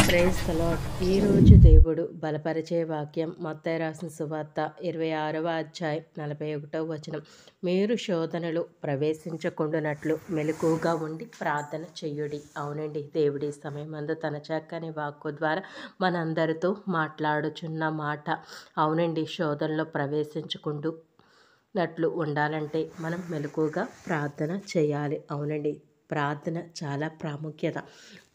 Praise the lord. ఈరోజు దేవుడు బలపరిచే వాక్యం మత్తయి రాసిన సువార్త 26వ అధ్యాయం 41వ వచనం. మీరు శోధనలు ప్రవేశించకుండానట్లు మెలకువగా ఉండి ప్రార్థన చెయ్యుడి. అవునండి, దేవుడి సమయమందు తన చక్కని వాక్కు ద్వారా మనందరితో మాట్లాడుచున్న మాట. అవునండి, శోధనలో ప్రవేశించకుండానట్లు ఉండాలంటే మనం మెలకువగా ప్రార్థన చేయాలి. అవునండి, ప్రార్థన చాలా ప్రాముఖ్యత.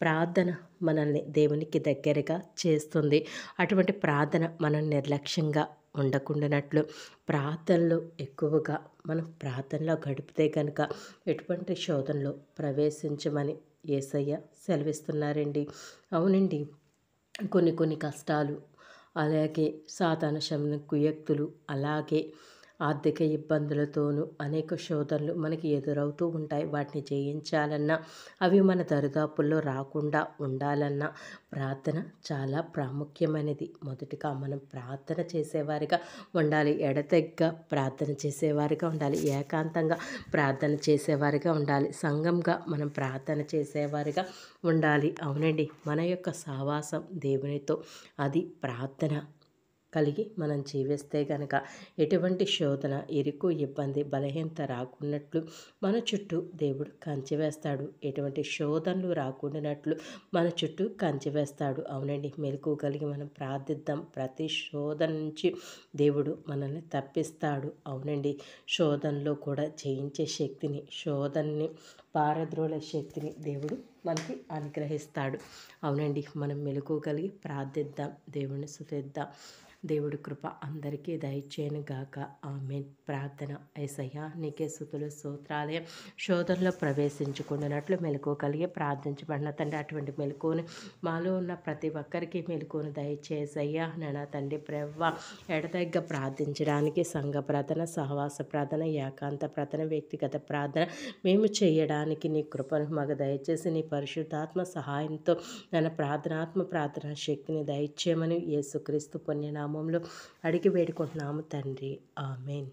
ప్రార్థన మనల్ని దేవునికి దగ్గరగా చేస్తుంది. అటువంటి ప్రార్థన మనం నిర్లక్ష్యంగా ఉండకుండానట్లు ప్రార్థనలో ఎక్కువగా మనం ప్రార్థనలో గడిపితే కనుక ఎటువంటి శోధనలో ప్రవేశించమని యేసయ్య సెలవిస్తున్నారండి. అవునండి, కొన్ని కష్టాలు, అలాగే సాతాను శమన కుయుక్తులు, అలాగే ఆర్థిక ఇబ్బందులతోనూ అనేక శోధనలు మనకి ఎదురవుతూ ఉంటాయి. వాటిని జయించాలన్నా, అవి మన దరిదాపుల్లో రాకుండా ఉండాలన్నా ప్రార్థన చాలా ప్రాముఖ్యమైనది. మొదటిగా మనం ప్రార్థన చేసేవారిగా ఉండాలి. ఎడతెగక ప్రార్థన చేసేవారిగా ఉండాలి. ఏకాంతంగా ప్రార్థన చేసేవారిగా ఉండాలి. సంఘంగా మనం ప్రార్థన చేసేవారిగా ఉండాలి. అవునండి, మన యొక్క సహవాసం దేవునితో, అది ప్రార్థన కలిగి మనం జీవిస్తే గనక ఎటువంటి శోధన, ఇరుకు, ఇబ్బంది, బలహీనత రాకున్నట్లు మన చుట్టూ దేవుడు కంచె వేస్తాడు. ఎటువంటి శోధనలు రాకుండానట్లు మన చుట్టూ కంచె వేస్తాడు. అవునండి, మెలకువ కలిగి మనం ప్రార్థిద్దాం. ప్రతి శోధన నుంచి దేవుడు మనల్ని తప్పిస్తాడు. అవునండి, శోధనలో కూడా జయించే శక్తిని, శోధనని పారద్రోలే శక్తిని దేవుడు మనకి అనుగ్రహిస్తాడు. అవునండి, మనం మెలకువ కలిగి ప్రార్థిద్దాం, దేవుని స్తుతిద్దాం. దేవుడి కృప అందరికీ దయచేయను గాక. ఆమేన్. ప్రార్థన. యేసయ్యా, నీకే స్తుతులు స్తోత్రాలయం. శోధనలో ప్రవేశించకుండానట్లు మెలకువ కలిగి ప్రార్థించబడిన తండ్రి, అటువంటి మెలకువని మాలో ఉన్న ప్రతి ఒక్కరికి మెలకువను దయచేసయ్యా. నా తండ్రి ప్రవ్వ, ఎడతెగక ప్రార్థించడానికి సంఘ ప్రార్థన, సహవాస ప్రార్థన, ఏకాంత ప్రార్థన, వ్యక్తిగత ప్రార్థన మేము చేయడానికి నీ కృపను మాకు దయచేసి నీ పరిశుద్ధాత్మ సహాయంతో ప్రార్థనా శక్తిని దయచేయమని యేసుక్రీస్తు పుణ్యనామంలో అడిగి వేడుకుంటున్నాము తండ్రి. ఆమేన్.